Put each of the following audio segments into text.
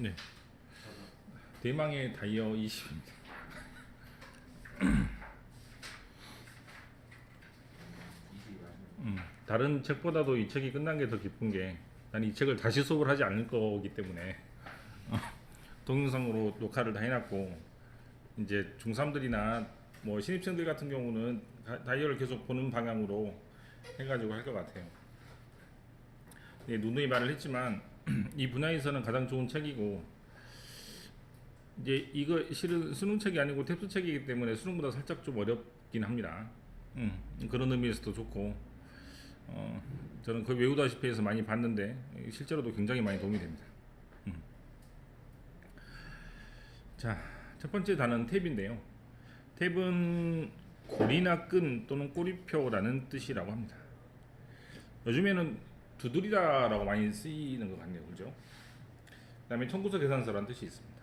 네. 대망의 다이어 20입니다. 다른 책보다도 이 책이 끝난 게 더 기쁜 게, 난 이 책을 다시 수업을 하지 않을 거기 때문에 동영상으로 녹화를 다 해놨고, 이제 중3들이나 뭐 신입생들 같은 경우는 다이어를 계속 보는 방향으로 해가지고 할 것 같아요. 네, 누누이 말을 했지만 이 분야에서는 가장 좋은 책이고, 이제 이거 실은 수능책이 아니고 탭스책이기 때문에 수능보다 살짝 좀 어렵긴 합니다. 그런 의미에서도 좋고, 저는 거의 외우다시피 해서 많이 봤는데 실제로도 굉장히 많이 도움이 됩니다. 자, 첫 번째 단어는 탭인데요. 탭은 고리나 끈 또는 꼬리표라는 뜻이라고 합니다. 요즘에는 두드리다라고 많이 쓰이는 것 같네요, 그죠? 그 다음에 청구서 계산서라는 뜻이 있습니다.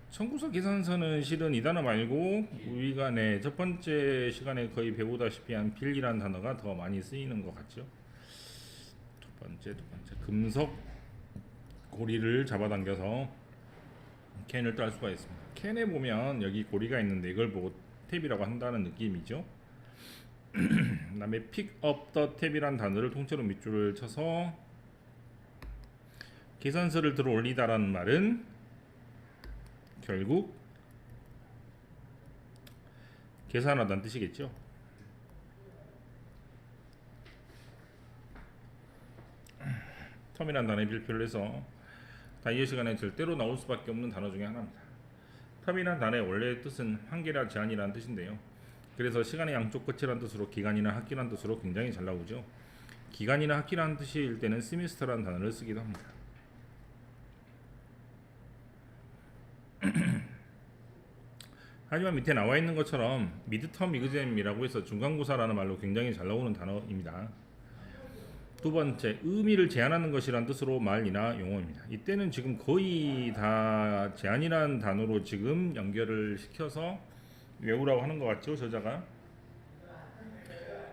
청구서 계산서는 실은 이 단어 말고 우리가 첫 번째 시간에 거의 배우다시피 한 빌이라는 단어가 더 많이 쓰이는 것 같죠. 두 번째 금속 고리를 잡아당겨서 캔을 딸 수가 있습니다. 캔에 보면 여기 고리가 있는데 이걸 보고 탭이라고 한다는 느낌이죠. 그 다음에 pick up the tab이란 단어를 통째로 밑줄을 쳐서 계산서를 들어 올리다라는 말은 결국 계산하다는 뜻이겠죠. 텀이라는 단어의 필표를 해서 다이어 시간에 절대로 나올 수밖에 없는 단어 중에 하나입니다. 텀이라는 단어의 원래 뜻은 한계나 제한이라는 뜻인데요. 그래서 시간의 양쪽 끝이라는 뜻으로 기간이나 학기라는 뜻으로 굉장히 잘 나오죠. 기간이나 학기라는 뜻일 때는 세미스터라는 단어를 쓰기도 합니다. 하지만 밑에 나와 있는 것처럼 미드텀 이그잼이라고 해서 중간고사라는 말로 굉장히 잘 나오는 단어입니다. 두 번째, 의미를 제한하는 것이란 뜻으로 말이나 용어입니다. 이때는 지금 거의 다 제한이라는 단어로 지금 연결을 시켜서 외우라고 하는 것 같죠, 저자가.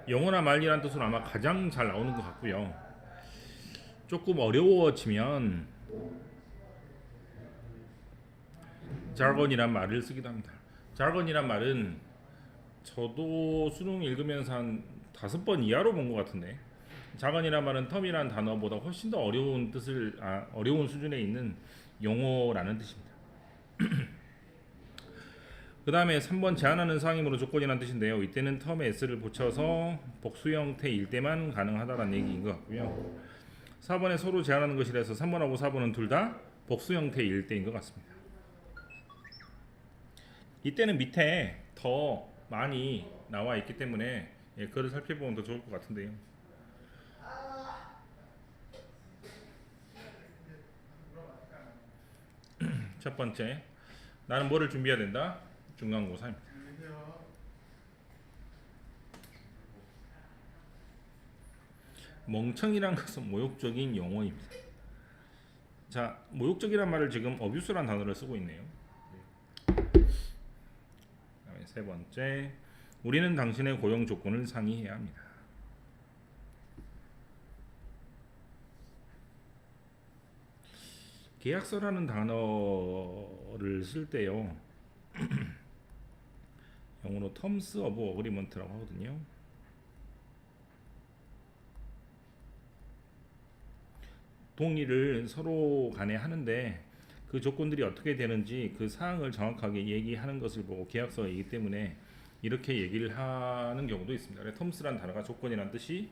영어나 말이란 뜻으로 아마 가장 잘 나오는 것 같고요. 조금 어려워지면 자건이란 말을 쓰기도 합니다. 자건이란 말은 저도 수능 읽으면서 한 5번 이하로 본 것 같은데, 자건이란 말은 텀이란 단어보다 훨씬 더 어려운 뜻을 어려운 수준에 있는 용어라는 뜻입니다. 그 다음에 3번 제한하는 상임으로 조건이라는 뜻인데요. 이때는 텀에 s를 붙여서 복수 형태일 때만 가능하다는 얘기인 것 같고요. 4번에 서로 제한하는 것이라서 3번하고 4번은 둘 다 복수 형태일 때인 것 같습니다. 이때는 밑에 더 많이 나와 있기 때문에 그걸 살펴보면 더 좋을 것 같은데요. 첫 번째, 나는 뭐를 준비해야 된다? 중간고사입니다. 멍청이란 것은 모욕적인 용어입니다. 자, 모욕적이란 말을 지금 어뷰스란 단어를 쓰고 있네요. 그다음에 세 번째, 우리는 당신의 고용 조건을 상의해야 합니다. 계약서라는 단어를 쓸 때요, 영어로 terms of agreement라고 하거든요. 동의를 서로 간에 하는데 그 조건들이 어떻게 되는지 그 사항을 정확하게 얘기하는 것을 보고 계약서이기 때문에 이렇게 얘기를 하는 경우도 있습니다. 그래서 terms란 단어가 조건이란 뜻이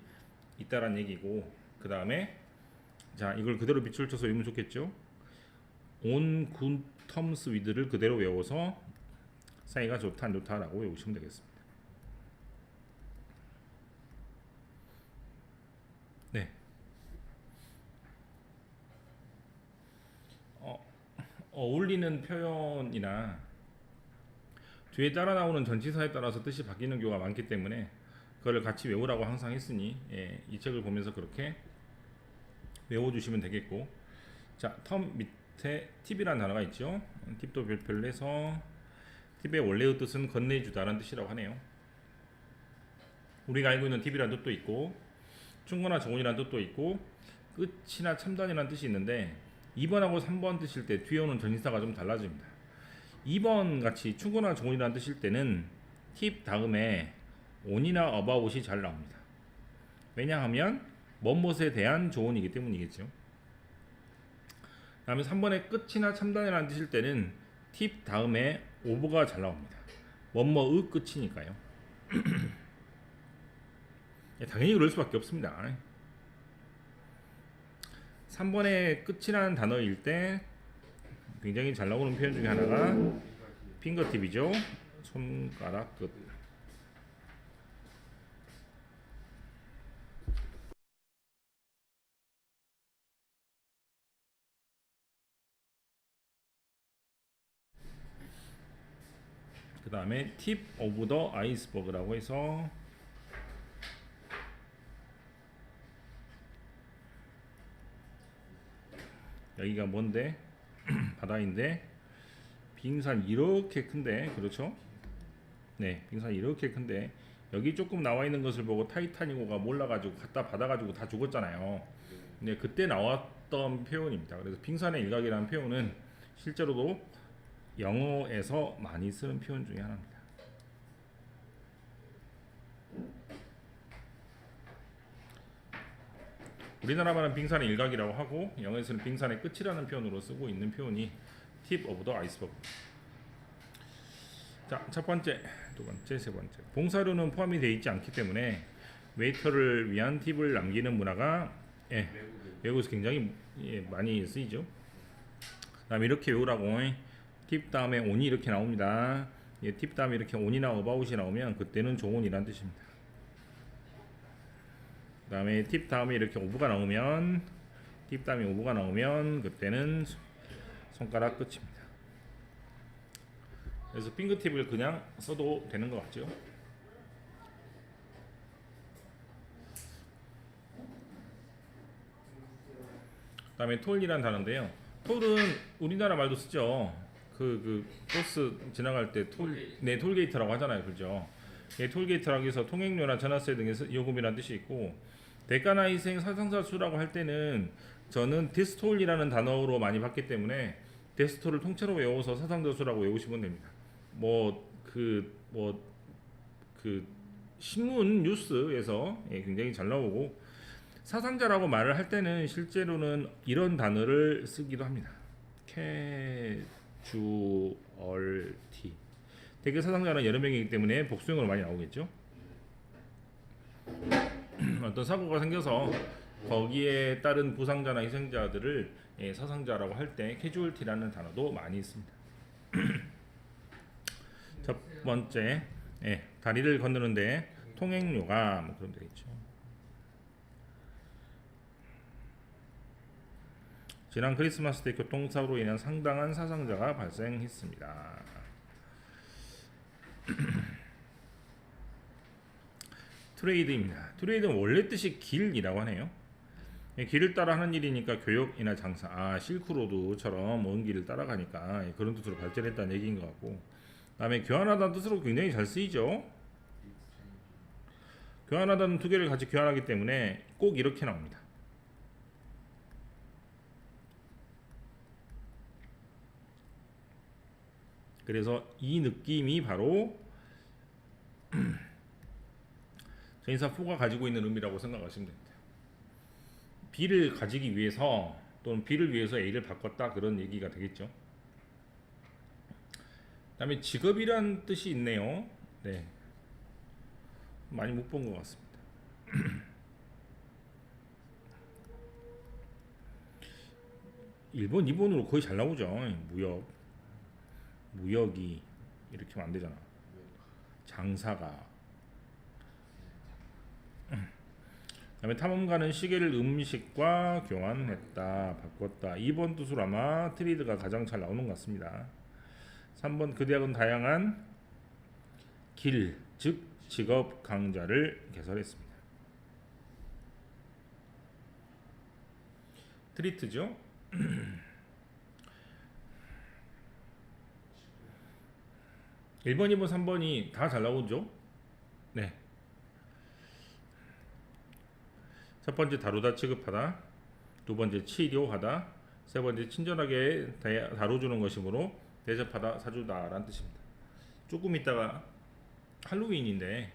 있다란 얘기고, 그 다음에 자, 이걸 그대로 밑줄 쳐서 외우면 좋겠죠. on good terms with를 그대로 외워서 사이가 좋다 안 좋다라고 외우시면 되겠습니다. 네. 어울리는 표현이나 뒤에 따라 나오는 전치사에 따라서 뜻이 바뀌는 경우가 많기 때문에 그걸 같이 외우라고 항상 했으니 이 책을 보면서 그렇게 외워주시면 되겠고, 자, 텀 밑에 팁이라는 단어가 있죠. 팁도 별표를 해서 팁의 원래의 뜻은 건네주다라는 뜻이라고 하네요. 우리가 알고 있는 팁이라는 뜻도 있고 충고나 조언이라는 뜻도 있고 끝이나 첨단이라는 뜻이 있는데, 2번하고 3번 뜨실 때 뒤에 오는 전치사가 좀 달라집니다. 2번 같이 충고나 조언이라는 뜻일 때는 팁 다음에 on이나 about이 잘 나옵니다. 왜냐하면 뭐뭇에 대한 조언이기 때문이겠죠. 다음에 3번의 끝이나 참단이라는 뜻일 때는 팁 다음에 over가 잘 나옵니다. 뭐뭐의 끝이니까요. 당연히 그럴 수밖에 없습니다. 3번의 끝이라는 단어일 때 굉장히 잘 나오는 표현 중에 하나가 핑거팁이죠. 손가락 끝. 그 다음에 팁 오브 더 아이스버그라고 해서 여기가 뭔데? 바다인데 빙산 이렇게 큰데, 그렇죠? 네, 빙산 이렇게 큰데 여기 조금 나와 있는 것을 보고 타이타닉호가 몰라가지고 갖다 받아가지고 다 죽었잖아요. 근데 그때 나왔던 표현입니다. 그래서 빙산의 일각이라는 표현은 실제로도 영어에서 많이 쓰는 표현 중에 하나입니다. 우리나라 말은 빙산의 일각이라고 하고 영어에서는 빙산의 끝이라는 표현으로 쓰고 있는 표현이 팁 오브 더 아이스버그. 자, 첫 번째, 두 번째, 세 번째. 봉사료는 포함이 되어 있지 않기 때문에 웨이터를 위한 팁을 남기는 문화가 외국에서 굉장히 많이 쓰이죠. 그다음에 이렇게 외우라고. 팁 다음에 on이 이렇게 나옵니다. 팁 다음에 이렇게 on이나 about이 나오면 그때는 조언이란 뜻입니다. 그 다음에 팁 다음에 이렇게 오브가 나오면 그때는 손가락 끝입니다. 그래서 핑거팁을 그냥 써도 되는 것 같죠. 그 다음에 톨이란 단어인데요. 톨은 우리나라 말도 쓰죠. 그 버스 지나갈 때 톨게이트라고 하잖아요. 그죠? 톨게이트라고 해서 통행료나 전화세 등의 요금이라는 뜻이 있고, 대가나 희생 사상자 수라고 할 때는 저는 데스톨이라는 단어로 많이 봤기 때문에 데스톨을 통째로 외워서 사상자 수라고 외우시면 됩니다. 신문 뉴스에서 굉장히 잘 나오고, 사상자라고 말을 할 때는 실제로는 이런 단어를 쓰기도 합니다. 캐주얼티. 대개 사상자는 여러 명이기 때문에 복수형으로 많이 나오겠죠. 어떤 사고가 생겨서 거기에 따른 부상자나 희생자들을 사상자라고 할 때 캐주얼티라는 단어도 많이 있습니다. 첫 번째, 다리를 건너는데 통행료가 뭐 그런 되겠죠. 지난 크리스마스 때 교통사고로 인한 상당한 사상자가 발생했습니다. 트레이드입니다. 트레이드는 원래 뜻이 길이라고 하네요. 길을 따라 하는 일이니까 교역이나 장사, 실크로드처럼 먼 길을 따라가니까 그런 뜻으로 발전했다는 얘기인 것 같고, 그 다음에 교환하다는 뜻으로 굉장히 잘 쓰이죠. 교환하다는 두 개를 같이 교환하기 때문에 꼭 이렇게 나옵니다. 그래서 이 느낌이 바로 전인사 4가 가지고 있는 의미라고 생각하시면 됩니다. B를 가지기 위해서 또는 B를 위해서 A를 바꿨다, 그런 얘기가 되겠죠. 그 다음에 직업이란 뜻이 있네요. 네, 많이 못 본 것 같습니다. 1번, 2번으로 거의 잘 나오죠. 무역이 이렇게 하면 안 되잖아. 장사가. 그다음에 탐험가는 시계를 음식과 교환했다, 바꿨다. 2번 뜻으로 아마 트레이드가 가장 잘 나오는 것 같습니다. 3번 그 대학은 다양한 길, 즉 직업 강좌를 개설했습니다. 트리트죠. 1번, 2번, 3번이 다 잘 나오죠. 네. 첫 번째 다루다, 취급하다. 두 번째 치료하다. 세 번째, 친절하게 다뤄주는 것이므로 대접하다, 사주다라는 뜻입니다. 조금 있다가 할로윈인데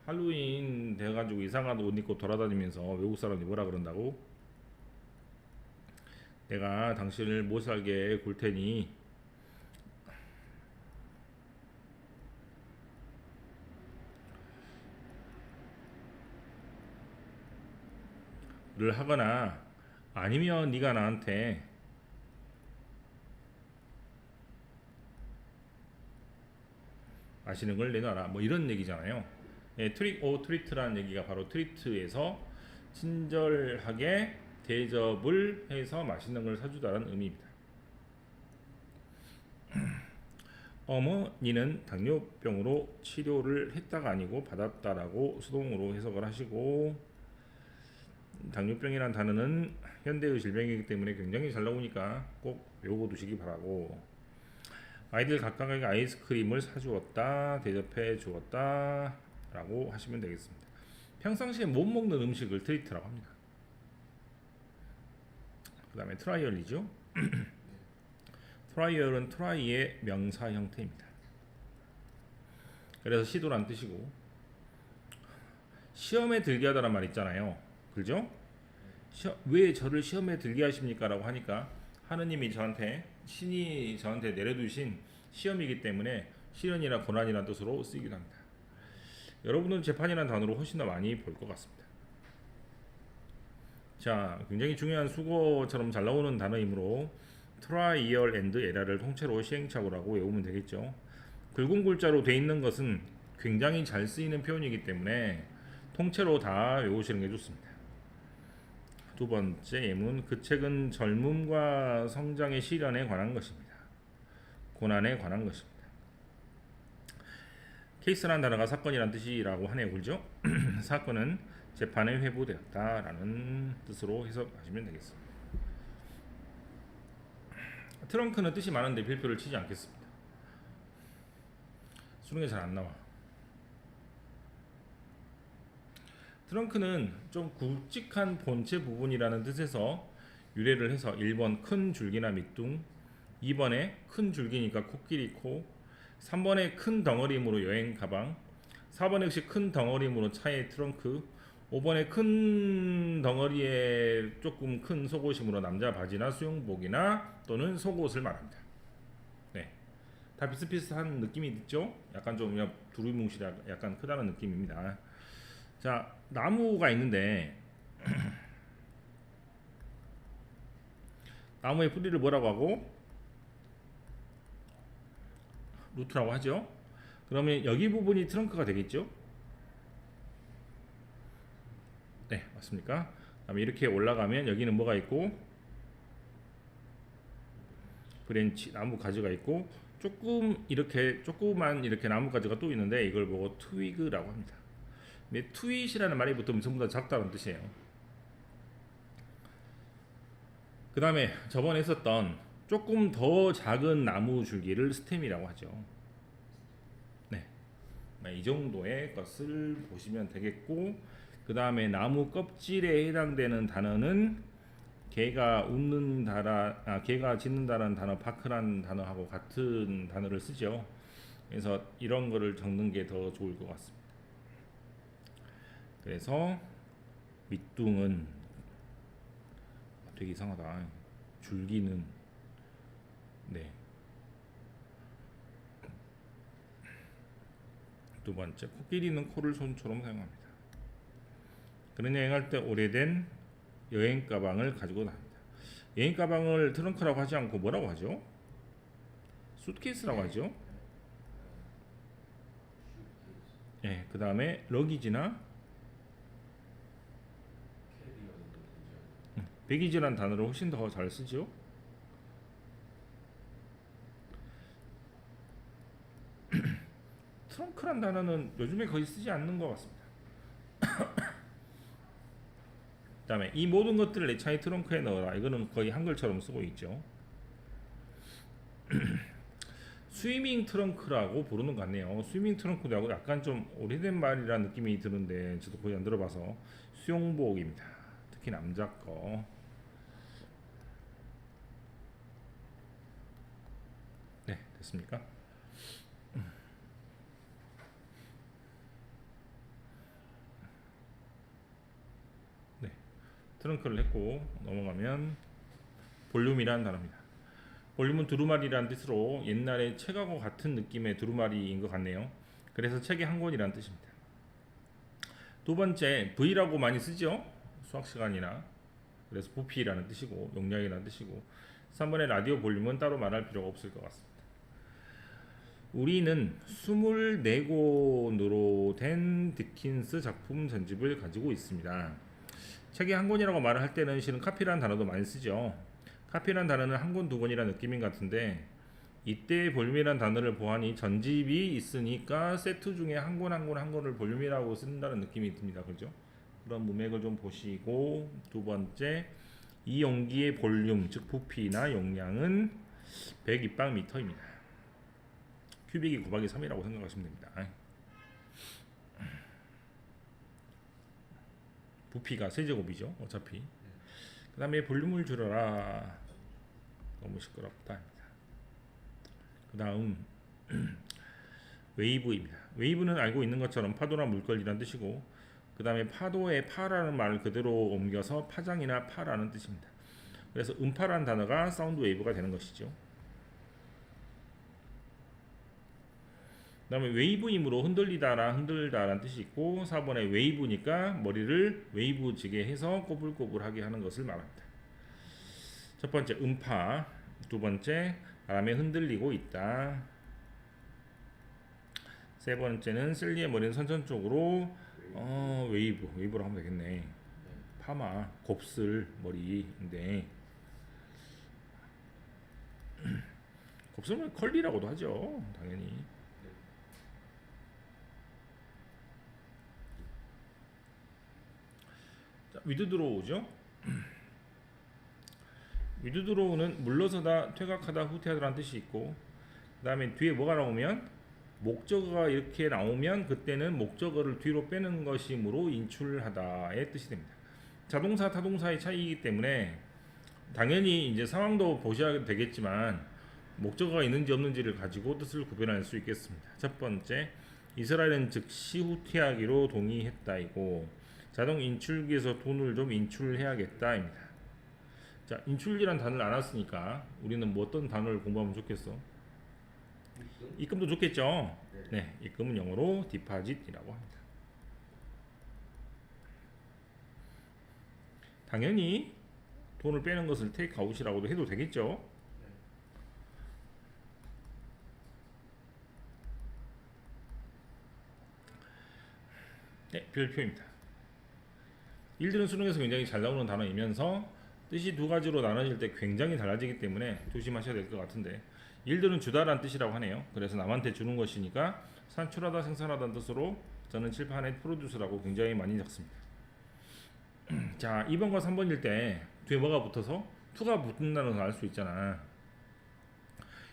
할로윈 돼가지고 이상한 옷 입고 돌아다니면서 외국 사람이 뭐라 그런다고? 내가 당신을 못 살게 굴 테니 를 하거나 아니면 네가 나한테 맛있는 걸 내놔라 뭐 이런 얘기잖아요. 예, 트릭 오 트리트라는 얘기가 바로 트리트에서 친절하게 대접을 해서 맛있는 걸 사주다라는 의미입니다. 어머니는 당뇨병으로 치료를 했다가 아니고 받았다라고 수동으로 해석을 하시고, 당뇨병이라는 단어는 현대의 질병이기 때문에 굉장히 잘 나오니까 꼭 외워 두시기 바라고, 아이들 각각에게 아이스크림을 사주었다, 대접해 주었다 라고 하시면 되겠습니다. 평상시에 못 먹는 음식을 트리트라고 합니다. 그 다음에 트라이얼이죠. 트라이얼은 트라이의 명사 형태입니다. 그래서 시도란 뜻이고, 시험에 들게 하다란 말 있잖아요. 그죠? 왜 저를 시험에 들게 하십니까? 라고 하니까 하느님이 저한테, 신이 저한테 내려두신 시험이기 때문에 시련이나 고난이라는 뜻으로 쓰이기도 합니다. 여러분은 재판이라는 단어로 훨씬 더 많이 볼 것 같습니다. 자, 굉장히 중요한 수거처럼 잘 나오는 단어이므로 트라이얼 앤드 에라를 통째로 시행착오라고 외우면 되겠죠. 굵은 글자로 돼 있는 것은 굉장히 잘 쓰이는 표현이기 때문에 통째로 다 외우시는 게 좋습니다. 두 번째 예문, 그 책은 젊음과 성장의 시련에 관한 것입니다. 고난에 관한 것입니다. 케이스라는 단어가 사건이란 뜻이라고 하네요. 그죠? 사건은 재판에 회부되었다라는 뜻으로 해석하시면 되겠습니다. 트렁크는 뜻이 많은데 별표를 치지 않겠습니다. 수능에 잘 안 나와. 트렁크는 좀 굵직한 본체 부분이라는 뜻에서 유래를 해서 1번 큰 줄기나 밑둥, 2번에 큰 줄기니까 코끼리 코, 3번에 큰 덩어리이므로 여행 가방, 4번에 역시 큰 덩어리이므로 차의 트렁크, 5번에 큰 덩어리에 조금 큰 속옷이므로 남자 바지나 수영복이나 또는 속옷을 말합니다. 네, 다 비슷비슷한 느낌이 있죠? 약간 좀 두루뭉실이 약간 크다는 느낌입니다. 자, 나무가 있는데 나무의 뿌리를 뭐라고 하고? 루트라고 하죠. 그러면 여기 부분이 트렁크가 되겠죠? 네, 맞습니까? 그다음에 이렇게 올라가면 여기는 뭐가 있고? 브랜치, 나무 가지가 있고, 조금 이렇게 조그만 이렇게 나무 가지가 또 있는데 이걸 보고 트위그라고 합니다. 근데 트윗이라는 말이 붙으면 전부 다 작다는 뜻이에요. 그 다음에 저번에 했었던 조금 더 작은 나무 줄기를 스템이라고 하죠. 네, 이 정도의 것을 보시면 되겠고, 그 다음에 나무 껍질에 해당되는 단어는 개가 웃는다라, 개가 짖는다라는 단어, 파크라는 단어하고 같은 단어를 쓰죠. 그래서 이런 거를 적는 게 더 좋을 것 같습니다. 그래서 밑둥은 되게 이상하다. 줄기는, 네. 두 번째, 코끼리는 코를 손처럼 사용합니다. 그런 여행할 때 오래된 여행 가방을 가지고 다닙니다. 여행 가방을 트렁크라고 하지 않고 뭐라고 하죠? 수트케이스라고 하죠. 네, 그 다음에 러기지나 배기지라는 단어를 훨씬 더 잘 쓰죠. 트렁크란 단어는 요즘에 거의 쓰지 않는 것 같습니다. 그 다음에 이 모든 것들을 내 차의 트렁크에 넣어라. 이거는 거의 한글처럼 쓰고 있죠. 스위밍 트렁크라고 부르는 것 같네요. 스위밍 트렁크라고 약간 좀 오래된 말이라는 느낌이 드는데 저도 거의 안 들어봐서 수영복입니다. 특히 남자 거. 됐습니까? 네, 트렁크를 했고 넘어가면 볼륨이라는 단어입니다. 볼륨은 두루마리라는 뜻으로 옛날에 책하고 같은 느낌의 두루마리인 것 같네요. 그래서 책의 한 권이라는 뜻입니다. 두 번째, V라고 많이 쓰죠. 수학 시간이나. 그래서 부피라는 뜻이고 용량이라는 뜻이고. 3번의 라디오 볼륨은 따로 말할 필요가 없을 것 같습니다. 우리는 24권으로 된 디킨스 작품 전집을 가지고 있습니다. 책의 한 권이라고 말을 할 때는 실은 카피라는 단어도 많이 쓰죠. 카피라는 단어는 한 권, 두 권이라는 느낌인 것 같은데 이때 볼륨이라는 단어를 보아하니 전집이 있으니까 세트 중에 한 권 한 권을 볼륨이라고 쓴다는 느낌이 듭니다. 그죠? 그런 문맥을 좀 보시고 두 번째, 이 용기의 볼륨, 즉 부피나 용량은 100입방미터입니다. 큐빅이 곱하기 3이라고 생각하시면 됩니다. 부피가 세제곱이죠. 어차피. 그 다음에 볼륨을 줄여라. 너무 시끄럽다. 그 다음 웨이브입니다. 웨이브는 알고 있는 것처럼 파도나 물결이라는 뜻이고 그 다음에 파도의 파라는 말을 그대로 옮겨서 파장이나 파라는 뜻입니다. 그래서 음파라는 단어가 사운드 웨이브가 되는 것이죠. 그 다음에 웨이브이므로 흔들다라는 뜻이 있고 4번에 웨이브니까 머리를 웨이브지게 해서 꼬불꼬불하게 하는 것을 말합니다. 첫 번째 음파, 두 번째 바람에 흔들리고 있다. 세 번째는 셀리의 머리는 선천적으로 웨이브로 하면 되겠네. 파마, 곱슬 머리인데 곱슬은 컬리라고도 하죠. 당연히. 자, 위드 들어오죠. 위드 들어오는 물러서다, 퇴각하다, 후퇴하다라는 뜻이 있고 그 다음에 뒤에 뭐가 나오면 목적어가 이렇게 나오면 그때는 목적어를 뒤로 빼는 것이므로 인출하다의 뜻이 됩니다. 자동사, 타동사의 차이이기 때문에 당연히 이제 상황도 보셔야 되겠지만 목적어가 있는지 없는지를 가지고 뜻을 구별할 수 있겠습니다. 첫 번째, 이스라엘은 즉시 후퇴하기로 동의했다이고 자동 인출기에서 돈을 좀 인출해야겠다입니다. 자, 인출기란 단어를 알았으니까 우리는 뭐 어떤 단어를 공부하면 좋겠어? 입금도 좋겠죠? 네, 입금은 영어로 디파짓이라고 합니다. 당연히 돈을 빼는 것을 테이크아웃이라고도 해도 되겠죠? 네, 별표입니다. 일들은 수능에서 굉장히 잘 나오는 단어이면서 뜻이 두 가지로 나눠질 때 굉장히 달라지기 때문에 조심하셔야 될 것 같은데 일들은 주다라는 뜻이라고 하네요. 그래서 남한테 주는 것이니까 산출하다, 생산하다는 뜻으로 저는 칠판에 프로듀스라고 굉장히 많이 적습니다. 자, 2번과 3번일 때 뒤에 뭐가 붙어서 투가 붙는다는 걸 알 수 있잖아.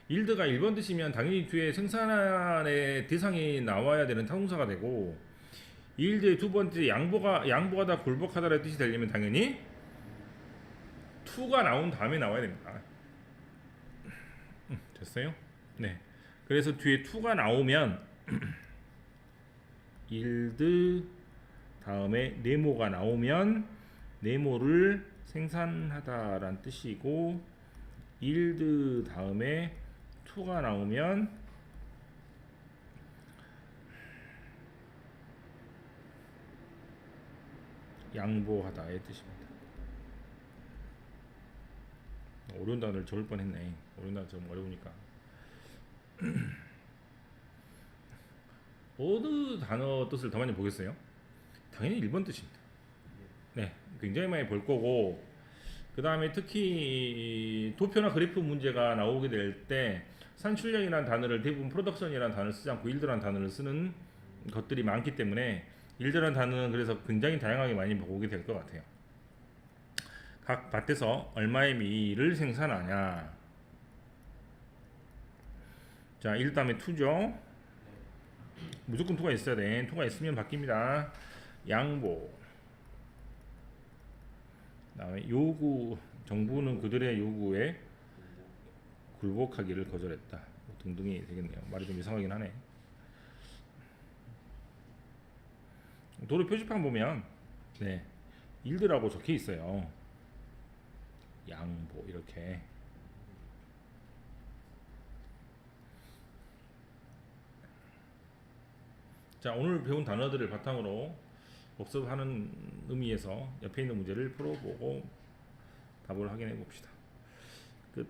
일드가 1번 뜻이면 당연히 뒤에 생산의 대상이 나와야 되는 타동사가 되고 일드의 두 번째 양보하다, 굴복하다라는 뜻이 되려면 당연히 투가 나온 다음에 나와야 됩니다. 됐어요? 네. 그래서 뒤에 투가 나오면 일드 다음에 네모가 나오면 네모를 생산하다라는 뜻이고 일드 다음에 투가 나오면 양보하다의 뜻입니다. 어려운 단어를 적을 뻔했네. 어려운 단어 적으면 어려우니까. 어느 단어 뜻을 더 많이 보겠어요? 당연히 1번 뜻입니다. 네, 굉장히 많이 볼 거고 그 다음에 특히 도표나 그래프 문제가 나오게 될 때 산출량이라는 단어를 대부분 프로덕션이라는 단어를 쓰지 않고 일드라는 단어를 쓰는 것들이 많기 때문에 일드라는 단어는 그래서 굉장히 다양하게 많이 보게 될 것 같아요. 각 밭에서 얼마의 밀을 생산하냐. 자, 1 다음에 투죠. 무조건 투가 있어야 돼. 투가 있으면 바뀝니다. 양보. 다음에 요구. 정부는 그들의 요구에 굴복하기를 거절했다. 뭐 등등이 되겠네요. 말이 좀 이상하긴 하네. 도로 표지판 보면 네, 일드라고 적혀 있어요. 양보 이렇게. 자, 오늘 배운 단어들을 바탕으로 복습하는 의미에서 옆에 있는 문제를 풀어보고 답을 확인해 봅시다. 끝.